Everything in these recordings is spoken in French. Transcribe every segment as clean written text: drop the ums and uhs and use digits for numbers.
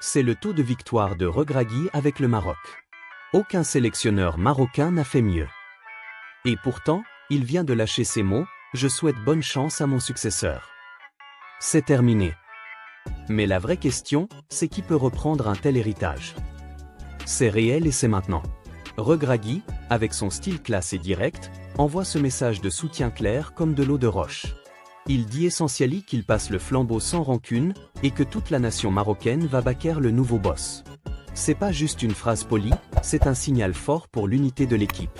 c'est le taux de victoire de Regragui avec le Maroc. Aucun sélectionneur marocain n'a fait mieux. Et pourtant, il vient de lâcher ces mots, « Je souhaite bonne chance à mon successeur ». C'est terminé. Mais la vraie question, c'est qui peut reprendre un tel héritage? C'est réel et c'est maintenant. Regragui, avec son style classe et direct, envoie ce message de soutien clair comme de l'eau de roche. Il dit essentiellement qu'il passe le flambeau sans rancune et que toute la nation marocaine va baquer le nouveau boss. C'est pas juste une phrase polie, c'est un signal fort pour l'unité de l'équipe.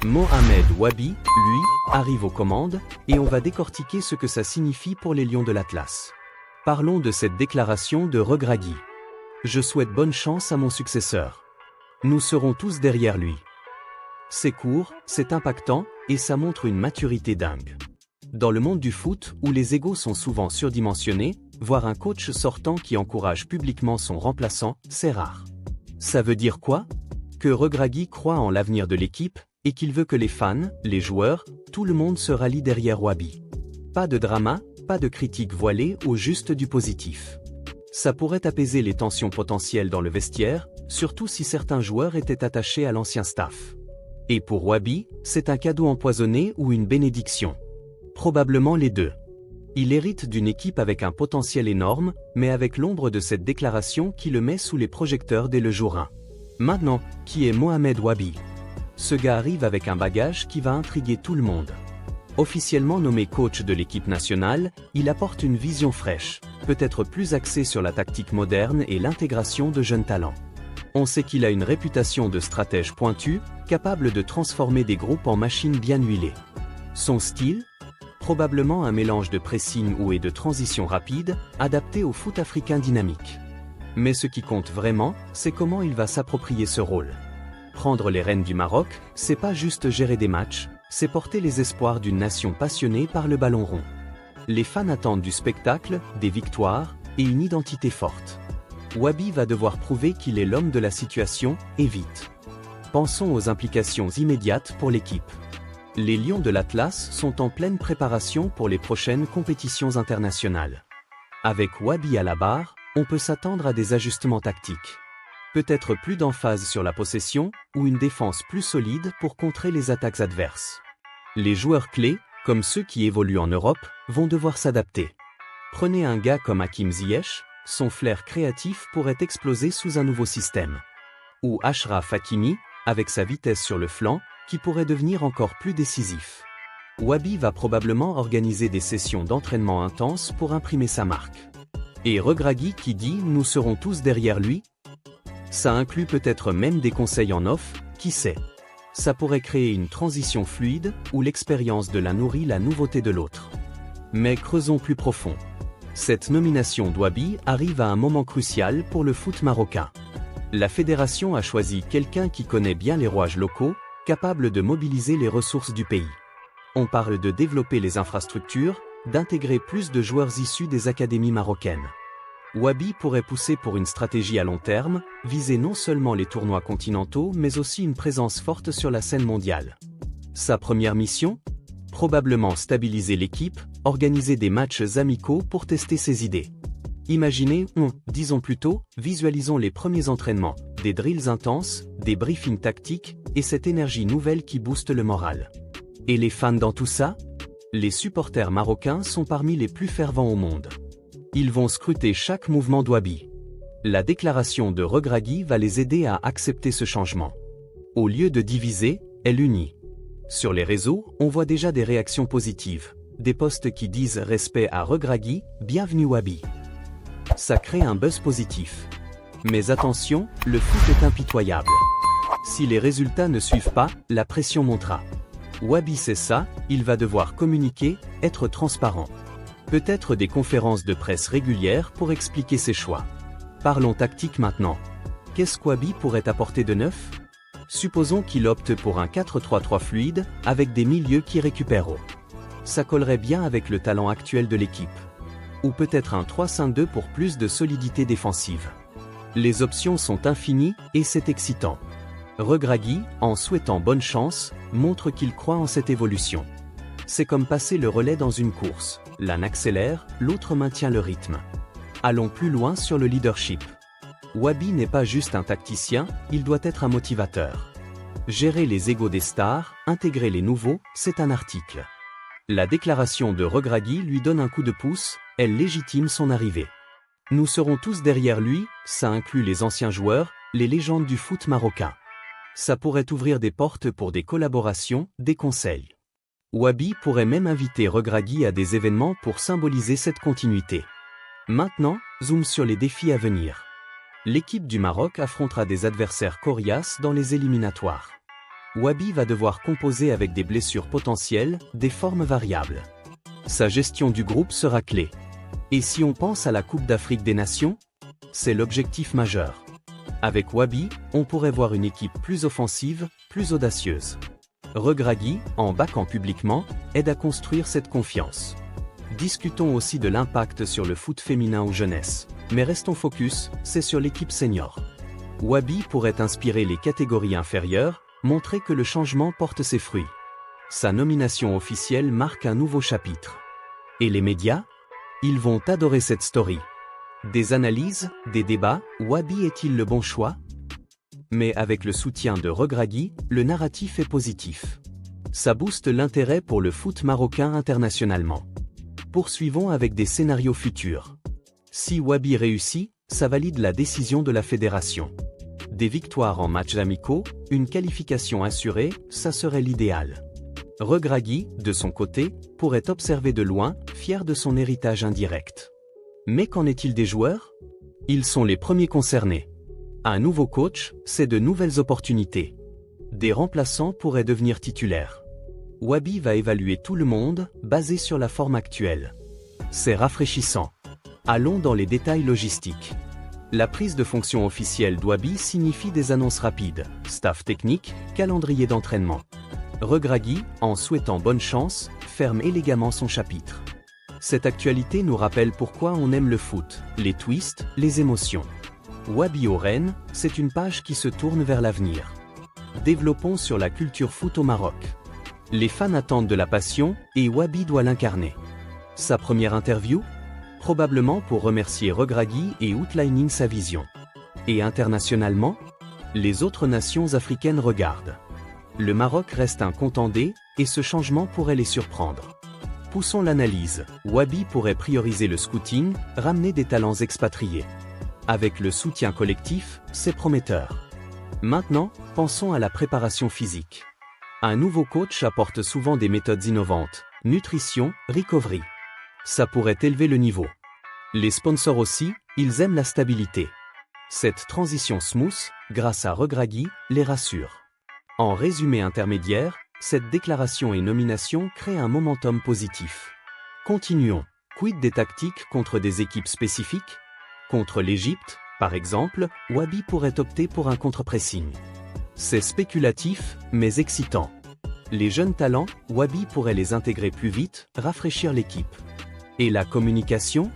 Mohamed Wabi, lui, arrive aux commandes, et on va décortiquer ce que ça signifie pour les Lions de l'Atlas. Parlons de cette déclaration de Regragui. Je souhaite bonne chance à mon successeur. Nous serons tous derrière lui. C'est court, c'est impactant, et ça montre une maturité dingue. Dans le monde du foot, où les égos sont souvent surdimensionnés, voir un coach sortant qui encourage publiquement son remplaçant, c'est rare. Ça veut dire quoi? Que Regragui croit en l'avenir de l'équipe, et qu'il veut que les fans, les joueurs, tout le monde se rallie derrière Wabi. Pas de drama, pas de critiques voilées, au juste du positif. Ça pourrait apaiser les tensions potentielles dans le vestiaire, surtout si certains joueurs étaient attachés à l'ancien staff. Et pour Wabi, c'est un cadeau empoisonné ou une bénédiction. Probablement les deux. Il hérite d'une équipe avec un potentiel énorme, mais avec l'ombre de cette déclaration qui le met sous les projecteurs dès le jour 1. Maintenant, qui est Mohamed Wabi? Ce gars arrive avec un bagage qui va intriguer tout le monde. Officiellement nommé coach de l'équipe nationale, il apporte une vision fraîche, peut-être plus axée sur la tactique moderne et l'intégration de jeunes talents. On sait qu'il a une réputation de stratège pointu, capable de transformer des groupes en machines bien huilées. Son style? Probablement un mélange de pressing haut et de transition rapide, adapté au foot africain dynamique. Mais ce qui compte vraiment, c'est comment il va s'approprier ce rôle. Prendre les rênes du Maroc, c'est pas juste gérer des matchs, c'est porter les espoirs d'une nation passionnée par le ballon rond. Les fans attendent du spectacle, des victoires, et une identité forte. Wabi va devoir prouver qu'il est l'homme de la situation, et vite. Pensons aux implications immédiates pour l'équipe. Les Lions de l'Atlas sont en pleine préparation pour les prochaines compétitions internationales. Avec Wabi à la barre, on peut s'attendre à des ajustements tactiques. Peut-être plus d'emphase sur la possession, ou une défense plus solide pour contrer les attaques adverses. Les joueurs clés, comme ceux qui évoluent en Europe, vont devoir s'adapter. Prenez un gars comme Hakim Ziyech, son flair créatif pourrait exploser sous un nouveau système. Ou Achraf Hakimi, avec sa vitesse sur le flanc, qui pourrait devenir encore plus décisif. Wabi va probablement organiser des sessions d'entraînement intenses pour imprimer sa marque. Et Regragui qui dit « Nous serons tous derrière lui », ça inclut peut-être même des conseils en off, qui sait. Ça pourrait créer une transition fluide, où l'expérience de l'un nourrit la nouveauté de l'autre. Mais creusons plus profond. Cette nomination d'Wabi arrive à un moment crucial pour le foot marocain. La fédération a choisi quelqu'un qui connaît bien les rouages locaux, capable de mobiliser les ressources du pays. On parle de développer les infrastructures, d'intégrer plus de joueurs issus des académies marocaines. Wabi pourrait pousser pour une stratégie à long terme, viser non seulement les tournois continentaux mais aussi une présence forte sur la scène mondiale. Sa première mission? Probablement stabiliser l'équipe, organiser des matchs amicaux pour tester ses idées. Imaginez, disons plutôt, visualisons les premiers entraînements, des drills intenses, des briefings tactiques, et cette énergie nouvelle qui booste le moral. Et les fans dans tout ça? Les supporters marocains sont parmi les plus fervents au monde. Ils vont scruter chaque mouvement d'Wabi. La déclaration de Regragui va les aider à accepter ce changement. Au lieu de diviser, elle unit. Sur les réseaux, on voit déjà des réactions positives. Des posts qui disent « Respect à Regragui, bienvenue Wabi ». Ça crée un buzz positif. Mais attention, le foot est impitoyable. Si les résultats ne suivent pas, la pression montera. Wabi sait ça, il va devoir communiquer, être transparent. Peut-être des conférences de presse régulières pour expliquer ses choix. Parlons tactique maintenant. Qu'est-ce qu'Wabi pourrait apporter de neuf? Supposons qu'il opte pour un 4-3-3 fluide, avec des milieux qui récupèrent haut. Ça collerait bien avec le talent actuel de l'équipe. Ou peut-être un 3-5-2 pour plus de solidité défensive. Les options sont infinies, et c'est excitant. Regragui, en souhaitant bonne chance, montre qu'il croit en cette évolution. C'est comme passer le relais dans une course. L'un accélère, l'autre maintient le rythme. Allons plus loin sur le leadership. Wabi n'est pas juste un tacticien, il doit être un motivateur. Gérer les égos des stars, intégrer les nouveaux, c'est un article. La déclaration de Regragui lui donne un coup de pouce, elle légitime son arrivée. Nous serons tous derrière lui, ça inclut les anciens joueurs, les légendes du foot marocain. Ça pourrait ouvrir des portes pour des collaborations, des conseils. Wabi pourrait même inviter Regragui à des événements pour symboliser cette continuité. Maintenant, zoom sur les défis à venir. L'équipe du Maroc affrontera des adversaires coriaces dans les éliminatoires. Wabi va devoir composer avec des blessures potentielles, des formes variables. Sa gestion du groupe sera clé. Et si on pense à la Coupe d'Afrique des Nations, c'est l'objectif majeur. Avec Wabi, on pourrait voir une équipe plus offensive, plus audacieuse. Regragui, en baquant publiquement, aide à construire cette confiance. Discutons aussi de l'impact sur le foot féminin ou jeunesse. Mais restons focus, c'est sur l'équipe senior. Wabi pourrait inspirer les catégories inférieures, montrer que le changement porte ses fruits. Sa nomination officielle marque un nouveau chapitre. Et les médias ? Ils vont adorer cette story. Des analyses, des débats, Wabi est-il le bon choix ? Mais avec le soutien de Regragui, le narratif est positif. Ça booste l'intérêt pour le foot marocain internationalement. Poursuivons avec des scénarios futurs. Si Wabi réussit, ça valide la décision de la fédération. Des victoires en matchs amicaux, une qualification assurée, ça serait l'idéal. Regragui, de son côté, pourrait observer de loin, fier de son héritage indirect. Mais qu'en est-il des joueurs ? Ils sont les premiers concernés. Un nouveau coach, c'est de nouvelles opportunités. Des remplaçants pourraient devenir titulaires. Wabi va évaluer tout le monde, basé sur la forme actuelle. C'est rafraîchissant. Allons dans les détails logistiques. La prise de fonction officielle d'Wabi signifie des annonces rapides, staff technique, calendrier d'entraînement. Regragui, en souhaitant bonne chance, ferme élégamment son chapitre. Cette actualité nous rappelle pourquoi on aime le foot, les twists, les émotions. Wabi au Rennes, c'est une page qui se tourne vers l'avenir. Développons sur la culture foot au Maroc. Les fans attendent de la passion, et Wabi doit l'incarner. Sa première interview ? Probablement pour remercier Regragui et outlining sa vision. Et internationalement ? Les autres nations africaines regardent. Le Maroc reste un contendé, et ce changement pourrait les surprendre. Poussons l'analyse. Wabi pourrait prioriser le scouting, ramener des talents expatriés. Avec le soutien collectif, c'est prometteur. Maintenant, pensons à la préparation physique. Un nouveau coach apporte souvent des méthodes innovantes, nutrition, recovery. Ça pourrait élever le niveau. Les sponsors aussi, ils aiment la stabilité. Cette transition smooth, grâce à Regragui, les rassure. En résumé intermédiaire, cette déclaration et nomination créent un momentum positif. Continuons. Quid des tactiques contre des équipes spécifiques ? Contre l'Égypte, par exemple, Wabi pourrait opter pour un contre-pressing. C'est spéculatif, mais excitant. Les jeunes talents, Wabi pourrait les intégrer plus vite, rafraîchir l'équipe. Et la communication ?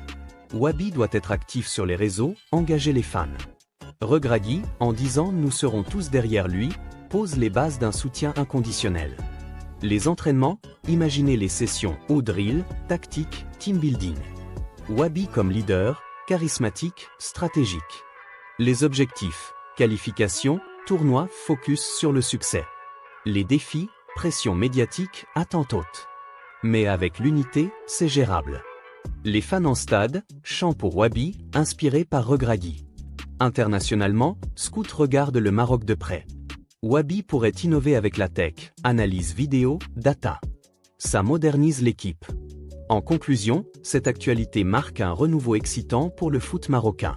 Wabi doit être actif sur les réseaux, engager les fans. Regragui, en disant « Nous serons tous derrière lui », pose les bases d'un soutien inconditionnel. Les entraînements, imaginez les sessions au drill, tactique, team building. Wabi comme leader, charismatique, stratégique. Les objectifs, qualification, tournoi, focus sur le succès. Les défis, pression médiatique, attente haute. Mais avec l'unité, c'est gérable. Les fans en stade, chant pour Wabi, inspiré par Regragui. Internationalement, Scout regarde le Maroc de près. Wabi pourrait innover avec la tech, analyse vidéo, data. Ça modernise l'équipe. En conclusion, cette actualité marque un renouveau excitant pour le foot marocain.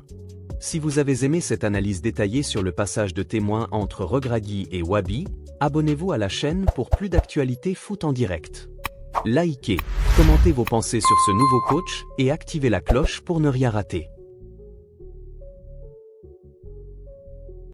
Si vous avez aimé cette analyse détaillée sur le passage de témoin entre Regragui et Wabi, abonnez-vous à la chaîne pour plus d'actualités foot en direct. Likez, commentez vos pensées sur ce nouveau coach et activez la cloche pour ne rien rater.